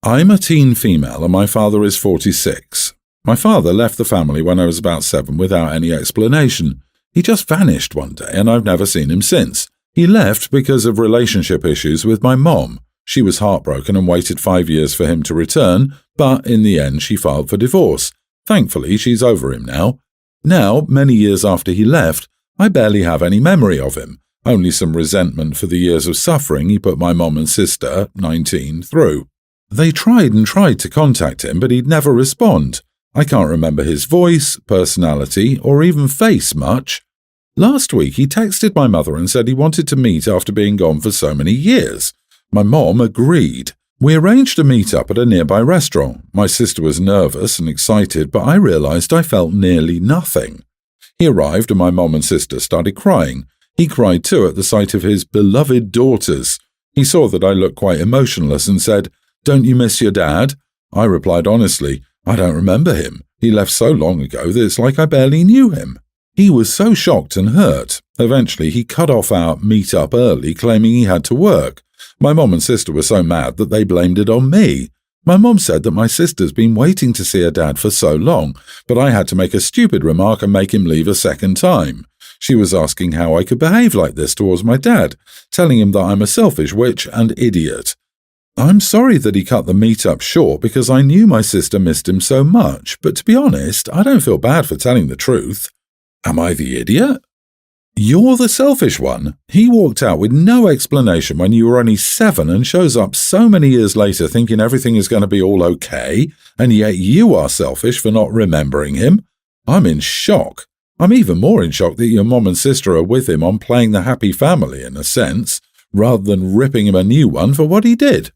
I'm a teen female and my father is 46. My father left the family when I was about 7 without any explanation. He just vanished one day and I've never seen him since. He left because of relationship issues with my mom. She was heartbroken and waited 5 years for him to return, but in the end she filed for divorce. Thankfully, she's over him now. Now, many years after he left, I barely have any memory of him, only some resentment for the years of suffering he put my mom and sister, 19, through. They tried and tried to contact him, but he'd never respond. I can't remember his voice, personality, or even face much. Last week he texted my mother and said he wanted to meet after being gone for so many years. My mom agreed. We arranged a meet-up at a nearby restaurant. My sister was nervous and excited, but I realized I felt nearly nothing. He arrived and my mom and sister started crying. He cried too at the sight of his beloved daughters. He saw that I looked quite emotionless and said, "Don't you miss your dad?" I replied honestly, "I don't remember him. He left so long ago that it's like I barely knew him." He was so shocked and hurt. Eventually, he cut off our meet-up early, claiming he had to work. My mom and sister were so mad that they blamed it on me. My mom said that my sister's been waiting to see her dad for so long, but I had to make a stupid remark and make him leave a second time. She was asking how I could behave like this towards my dad, telling him that I'm a selfish witch and idiot. I'm sorry that he cut the meet-up short because I knew my sister missed him so much, but to be honest, I don't feel bad for telling the truth. Am I the idiot? You're the selfish one. He walked out with no explanation when you were only 7 and shows up so many years later thinking everything is going to be all okay, and yet you are selfish for not remembering him. I'm in shock. I'm even more in shock that your mom and sister are with him on playing the happy family in a sense, rather than ripping him a new one for what he did.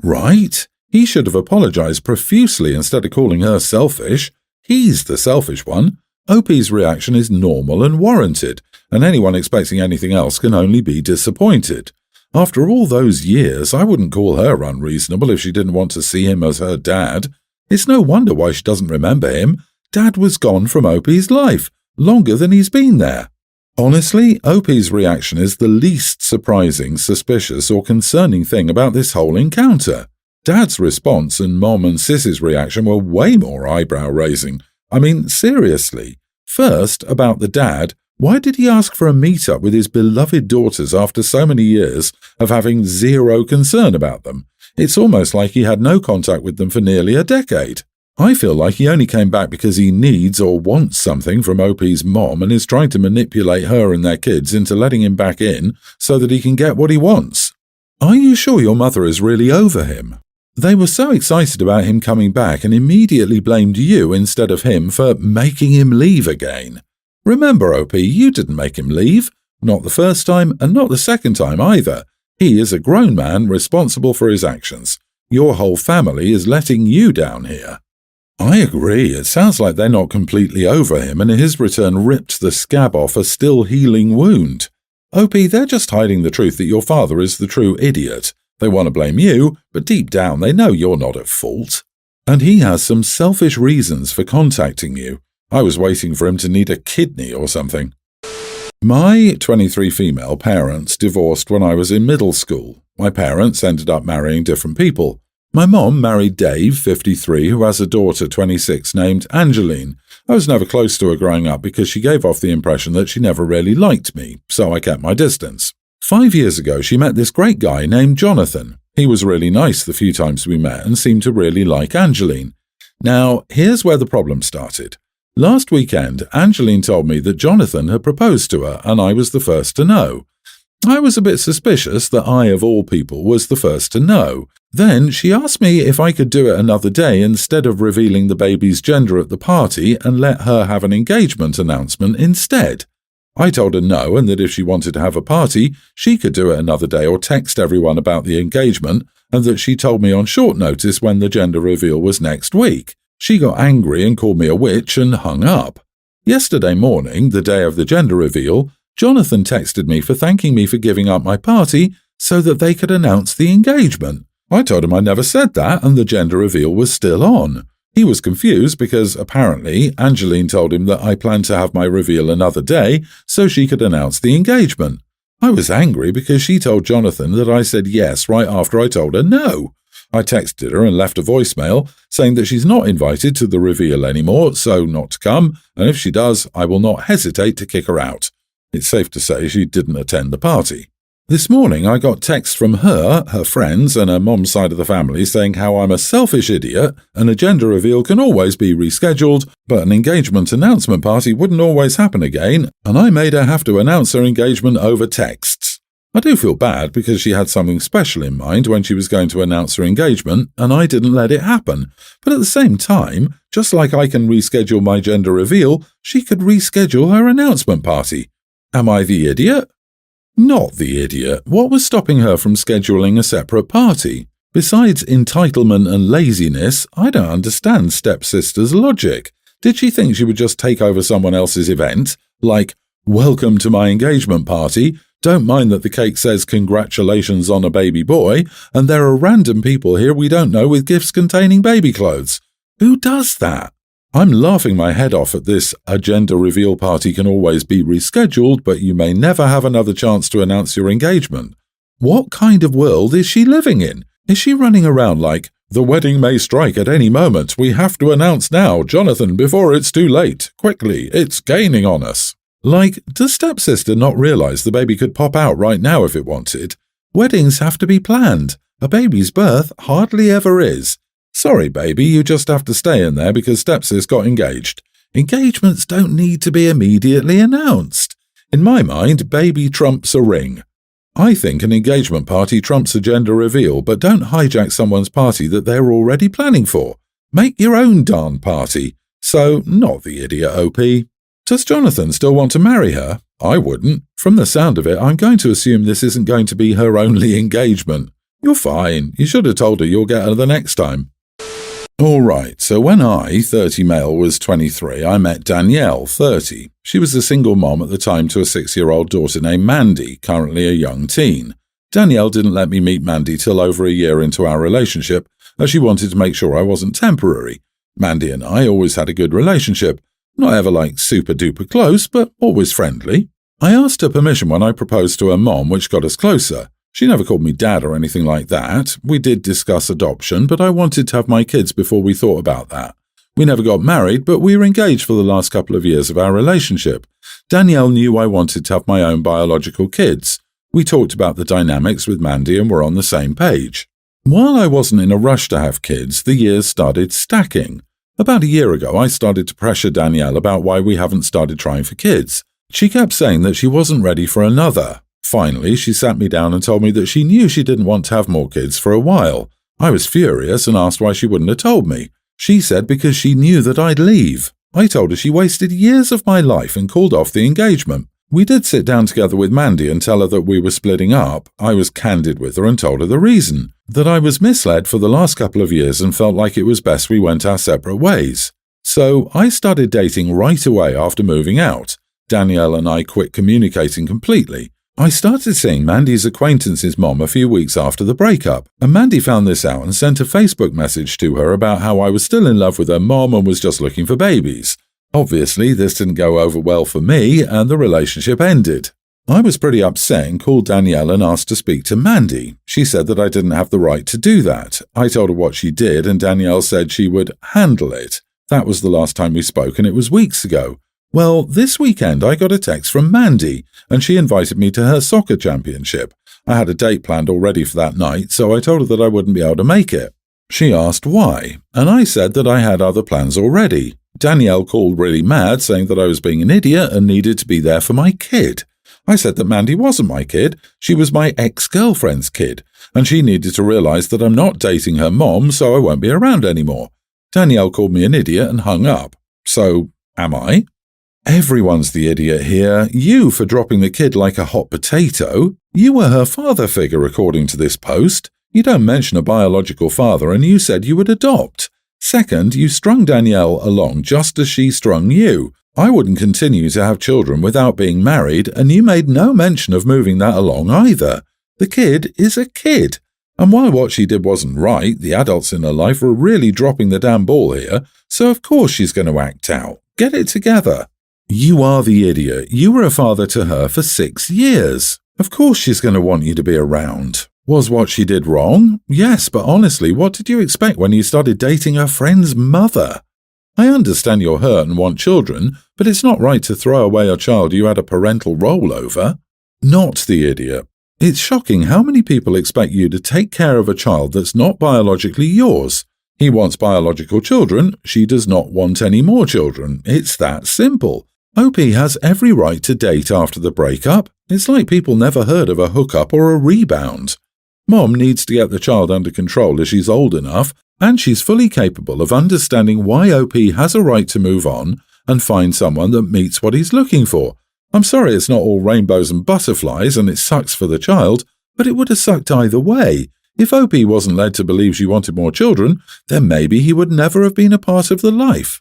Right? He should have apologized profusely instead of calling her selfish. He's the selfish one. OP's reaction is normal and warranted, and anyone expecting anything else can only be disappointed. After all those years, I wouldn't call her unreasonable if she didn't want to see him as her dad. It's no wonder why she doesn't remember him. Dad was gone from OP's life, longer than he's been there. Honestly, OP's reaction is the least surprising, suspicious, or concerning thing about this whole encounter. Dad's response and Mom and Sis's reaction were way more eyebrow-raising. I mean, seriously. First, about the dad, why did he ask for a meet-up with his beloved daughters after so many years of having zero concern about them? It's almost like he had no contact with them for nearly a decade. I feel like he only came back because he needs or wants something from OP's mom and is trying to manipulate her and their kids into letting him back in so that he can get what he wants. Are you sure your mother is really over him? They were so excited about him coming back and immediately blamed you instead of him for making him leave again. Remember, OP, you didn't make him leave. Not the first time and not the second time either. He is a grown man responsible for his actions. Your whole family is letting you down here. I agree. It sounds like they're not completely over him and his return ripped the scab off a still healing wound. OP, they're just hiding the truth that your father is the true idiot. They want to blame you, but deep down they know you're not at fault. And he has some selfish reasons for contacting you. I was waiting for him to need a kidney or something. My 23 female parents divorced when I was in middle school. My parents ended up marrying different people. My mom married Dave, 53, who has a daughter, 26, named Angeline. I was never close to her growing up because she gave off the impression that she never really liked me, so I kept my distance. 5 years ago, she met this great guy named Jonathan. He was really nice the few times we met and seemed to really like Angeline. Now, here's where the problem started. Last weekend, Angeline told me that Jonathan had proposed to her and I was the first to know. I was a bit suspicious that I, of all people, was the first to know. Then she asked me if I could do it another day instead of revealing the baby's gender at the party and let her have an engagement announcement instead. I told her no and that if she wanted to have a party, she could do it another day or text everyone about the engagement and that she told me on short notice when the gender reveal was next week. She got angry and called me a witch and hung up. Yesterday morning, the day of the gender reveal, Jonathan texted me for thanking me for giving up my party so that they could announce the engagement. I told him I never said that and the gender reveal was still on. He was confused because, apparently, Angeline told him that I planned to have my reveal another day so she could announce the engagement. I was angry because she told Jonathan that I said yes right after I told her no. I texted her and left a voicemail saying that she's not invited to the reveal anymore, so not to come, and if she does, I will not hesitate to kick her out. It's safe to say she didn't attend the party. This morning I got texts from her friends, and her mom's side of the family saying how I'm a selfish idiot and a gender reveal can always be rescheduled, but an engagement announcement party wouldn't always happen again, and I made her have to announce her engagement over texts. I do feel bad because she had something special in mind when she was going to announce her engagement, and I didn't let it happen. But at the same time, just like I can reschedule my gender reveal, she could reschedule her announcement party. Am I the idiot? Not the idiot. What was stopping her from scheduling a separate party? Besides entitlement and laziness, I don't understand stepsister's logic. Did she think she would just take over someone else's event? Like, welcome to my engagement party, don't mind that the cake says congratulations on a baby boy, and there are random people here we don't know with gifts containing baby clothes. Who does that? I'm laughing my head off at this, a gender reveal party can always be rescheduled, but you may never have another chance to announce your engagement. What kind of world is she living in? Is she running around like, the wedding may strike at any moment, we have to announce now, Jonathan, before it's too late. Quickly, it's gaining on us. Like, does stepsister not realize the baby could pop out right now if it wanted? Weddings have to be planned. A baby's birth hardly ever is. Sorry, baby, you just have to stay in there because stepsis got engaged. Engagements don't need to be immediately announced. In my mind, baby trumps a ring. I think an engagement party trumps a gender reveal, but don't hijack someone's party that they're already planning for. Make your own darn party. So, not the idiot, OP. Does Jonathan still want to marry her? I wouldn't. From the sound of it, I'm going to assume this isn't going to be her only engagement. You're fine. You should have told her you'll get her the next time. Alright, so when I, 30 male, was 23, I met Danielle, 30. She was a single mom at the time to a 6-year-old daughter named Mandy, currently a young teen. Danielle didn't let me meet Mandy till over a year into our relationship, as she wanted to make sure I wasn't temporary. Mandy and I always had a good relationship. Not ever like super-duper close, but always friendly. I asked her permission when I proposed to her mom, which got us closer. She never called me dad or anything like that. We did discuss adoption, but I wanted to have my kids before we thought about that. We never got married, but we were engaged for the last couple of years of our relationship. Danielle knew I wanted to have my own biological kids. We talked about the dynamics with Mandy and were on the same page. While I wasn't in a rush to have kids, the years started stacking. About a year ago, I started to pressure Danielle about why we haven't started trying for kids. She kept saying that she wasn't ready for another. Finally, she sat me down and told me that she knew she didn't want to have more kids for a while. I was furious and asked why she wouldn't have told me. She said because she knew that I'd leave. I told her she wasted years of my life and called off the engagement. We did sit down together with Mandy and tell her that we were splitting up. I was candid with her and told her the reason, that I was misled for the last couple of years and felt like it was best we went our separate ways. So I started dating right away after moving out. Danielle and I quit communicating completely. I started seeing Mandy's acquaintance's mom a few weeks after the breakup, and Mandy found this out and sent a Facebook message to her about how I was still in love with her mom and was just looking for babies. Obviously, this didn't go over well for me, and the relationship ended. I was pretty upset and called Danielle and asked to speak to Mandy. She said that I didn't have the right to do that. I told her what she did, and Danielle said she would handle it. That was the last time we spoke, and it was weeks ago. Well, this weekend I got a text from Mandy, and she invited me to her soccer championship. I had a date planned already for that night, so I told her that I wouldn't be able to make it. She asked why, and I said that I had other plans already. Danielle called really mad, saying that I was being an idiot and needed to be there for my kid. I said that Mandy wasn't my kid, she was my ex-girlfriend's kid, and she needed to realize that I'm not dating her mom, so I won't be around anymore. Danielle called me an idiot and hung up. So, am I? Everyone's the idiot here. You for dropping the kid like a hot potato. You were her father figure according to this post. You don't mention a biological father and you said you would adopt. Second, you strung Danielle along just as she strung you. I wouldn't continue to have children without being married, and you made no mention of moving that along either. The kid is a kid. And while what she did wasn't right, the adults in her life were really dropping the damn ball here, so of course she's going to act out. Get it together. You are the idiot. You were a father to her for 6 years. Of course she's going to want you to be around. Was what she did wrong? Yes, but honestly, what did you expect when you started dating a friend's mother? I understand you're hurt and want children, but it's not right to throw away a child you had a parental role over. Not the idiot. It's shocking how many people expect you to take care of a child that's not biologically yours. He wants biological children, she does not want any more children. It's that simple. OP has every right to date after the breakup. It's like people never heard of a hookup or a rebound. Mom needs to get the child under control as she's old enough, and she's fully capable of understanding why OP has a right to move on and find someone that meets what he's looking for. I'm sorry it's not all rainbows and butterflies and it sucks for the child, but it would have sucked either way. If OP wasn't led to believe she wanted more children, then maybe he would never have been a part of the life.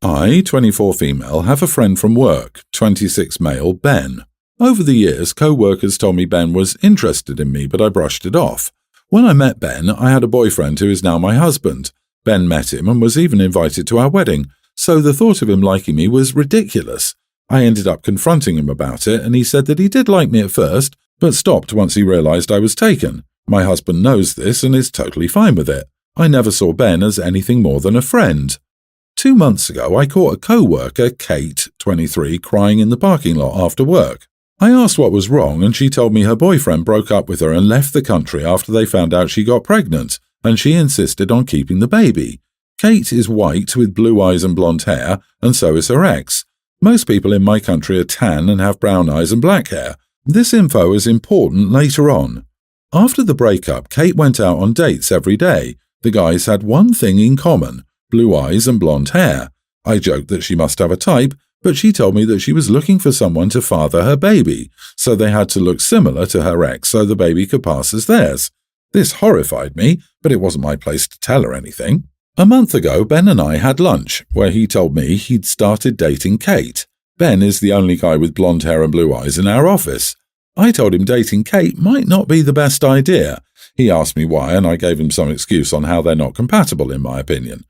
I, 24 female, have a friend from work, 26 male, Ben. Over the years, co-workers told me Ben was interested in me, but I brushed it off. When I met Ben, I had a boyfriend who is now my husband. Ben met him and was even invited to our wedding, so the thought of him liking me was ridiculous. I ended up confronting him about it, and he said that he did like me at first, but stopped once he realized I was taken. My husband knows this and is totally fine with it. I never saw Ben as anything more than a friend. 2 months ago, I caught a co-worker, Kate, 23, crying in the parking lot after work. I asked what was wrong, and she told me her boyfriend broke up with her and left the country after they found out she got pregnant, and she insisted on keeping the baby. Kate is white with blue eyes and blonde hair, and so is her ex. Most people in my country are tan and have brown eyes and black hair. This info is important later on. After the breakup, Kate went out on dates every day. The guys had one thing in common: blue eyes and blonde hair. I joked that she must have a type, but she told me that she was looking for someone to father her baby, so they had to look similar to her ex so the baby could pass as theirs. This horrified me, but it wasn't my place to tell her anything. A month ago, Ben and I had lunch, where he told me he'd started dating Kate. Ben is the only guy with blonde hair and blue eyes in our office. I told him dating Kate might not be the best idea. He asked me why, and I gave him some excuse on how they're not compatible, in my opinion.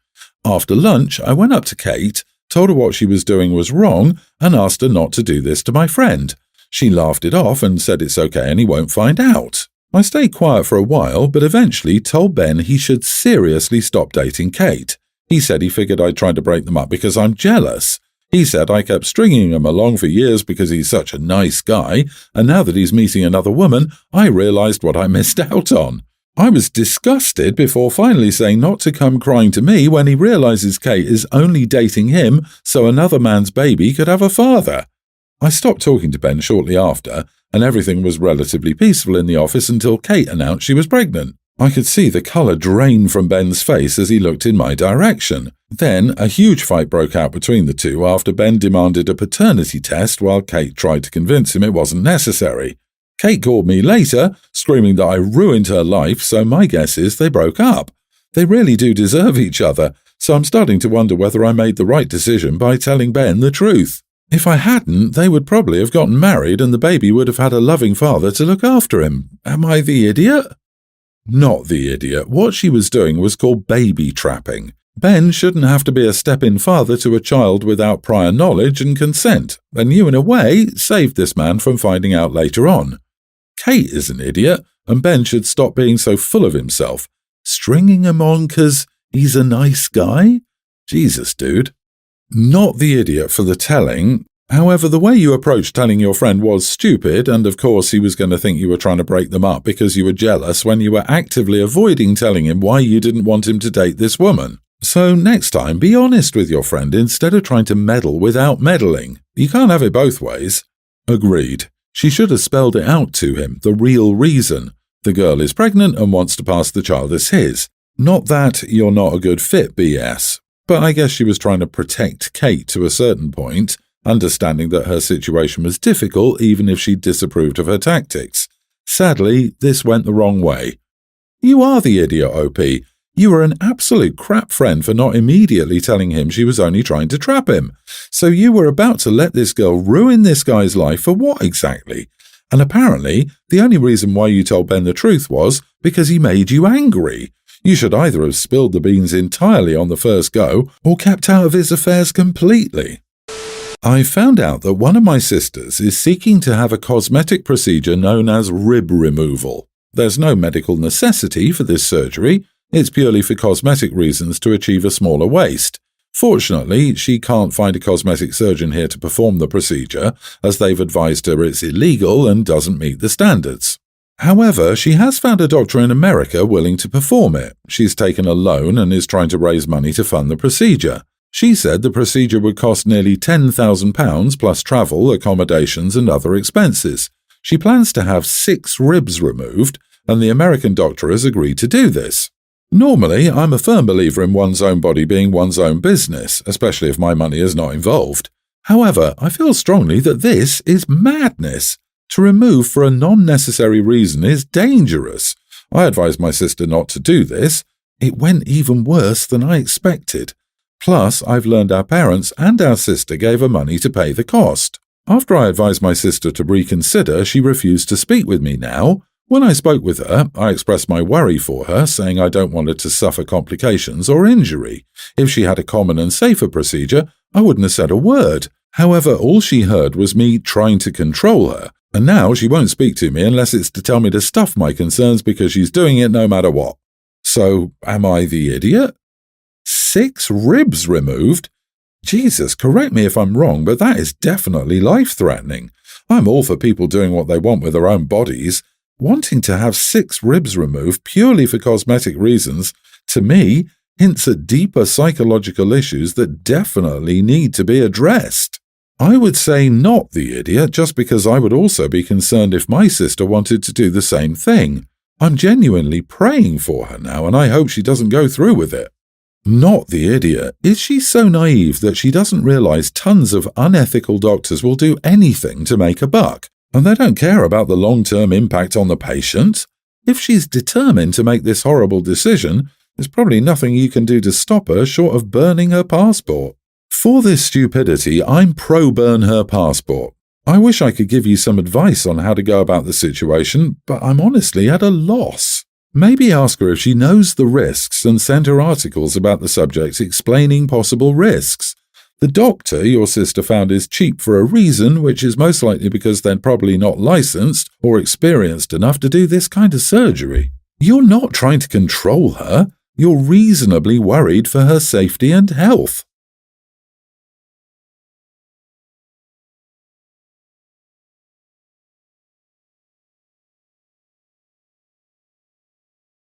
After lunch, I went up to Kate, told her what she was doing was wrong, and asked her not to do this to my friend. She laughed it off and said it's okay and he won't find out. I stayed quiet for a while, but eventually told Ben he should seriously stop dating Kate. He said he figured I'd tried to break them up because I'm jealous. He said I kept stringing him along for years because he's such a nice guy, and now that he's meeting another woman, I realized what I missed out on. I was disgusted before finally saying not to come crying to me when he realizes Kate is only dating him so another man's baby could have a father. I stopped talking to Ben shortly after, and everything was relatively peaceful in the office until Kate announced she was pregnant. I could see the colour drain from Ben's face as he looked in my direction. Then a huge fight broke out between the two after Ben demanded a paternity test while Kate tried to convince him it wasn't necessary. Kate called me later, screaming that I ruined her life, so my guess is they broke up. They really do deserve each other, so I'm starting to wonder whether I made the right decision by telling Ben the truth. If I hadn't, they would probably have gotten married and the baby would have had a loving father to look after him. Am I the idiot? Not the idiot. What she was doing was called baby trapping. Ben shouldn't have to be a step-in father to a child without prior knowledge and consent, and you, in a way, saved this man from finding out later on. Kate is an idiot, and Ben should stop being so full of himself. Stringing him on 'cause he's a nice guy? Jesus, dude. Not the idiot for the telling. However, the way you approached telling your friend was stupid, and of course he was going to think you were trying to break them up because you were jealous when you were actively avoiding telling him why you didn't want him to date this woman. So next time, be honest with your friend instead of trying to meddle without meddling. You can't have it both ways. Agreed. She should have spelled it out to him, the real reason. The girl is pregnant and wants to pass the child as his. Not that you're not a good fit BS. But I guess she was trying to protect Kate to a certain point, understanding that her situation was difficult even if she disapproved of her tactics. Sadly, this went the wrong way. You are the idiot, OP. You were an absolute crap friend for not immediately telling him she was only trying to trap him. So you were about to let this girl ruin this guy's life for what exactly? And apparently, the only reason why you told Ben the truth was because he made you angry. You should either have spilled the beans entirely on the first go or kept out of his affairs completely. I found out that one of my sisters is seeking to have a cosmetic procedure known as rib removal. There's no medical necessity for this surgery. It's purely for cosmetic reasons to achieve a smaller waist. Fortunately, she can't find a cosmetic surgeon here to perform the procedure, as they've advised her it's illegal and doesn't meet the standards. However, she has found a doctor in America willing to perform it. She's taken a loan and is trying to raise money to fund the procedure. She said the procedure would cost nearly £10,000 plus travel, accommodations and other expenses. She plans to have 6 ribs removed, and the American doctor has agreed to do this. Normally, I'm a firm believer in one's own body being one's own business, especially if my money is not involved. However, I feel strongly that this is madness. To remove for a non-necessary reason is dangerous. I advised my sister not to do this. It went even worse than I expected. Plus, I've learned our parents and our sister gave her money to pay the cost. After I advised my sister to reconsider, she refused to speak with me now. When I spoke with her, I expressed my worry for her, saying I don't want her to suffer complications or injury. If she had a common and safer procedure, I wouldn't have said a word. However, all she heard was me trying to control her, and now she won't speak to me unless it's to tell me to stuff my concerns because she's doing it no matter what. So, am I the idiot? 6 ribs removed? Jesus, correct me if I'm wrong, but that is definitely life-threatening. I'm all for people doing what they want with their own bodies. Wanting to have 6 ribs removed purely for cosmetic reasons, to me, hints at deeper psychological issues that definitely need to be addressed. I would say not the idiot just because I would also be concerned if my sister wanted to do the same thing. I'm genuinely praying for her now and I hope she doesn't go through with it. Not the idiot. Is she so naive that she doesn't realize tons of unethical doctors will do anything to make a buck, and they don't care about the long-term impact on the patient? If she's determined to make this horrible decision, there's probably nothing you can do to stop her short of burning her passport. For this stupidity, I'm pro-burn her passport. I wish I could give you some advice on how to go about the situation, but I'm honestly at a loss. Maybe ask her if she knows the risks and send her articles about the subject explaining possible risks. The doctor your sister found is cheap for a reason, which is most likely because they're probably not licensed or experienced enough to do this kind of surgery. You're not trying to control her. You're reasonably worried for her safety and health.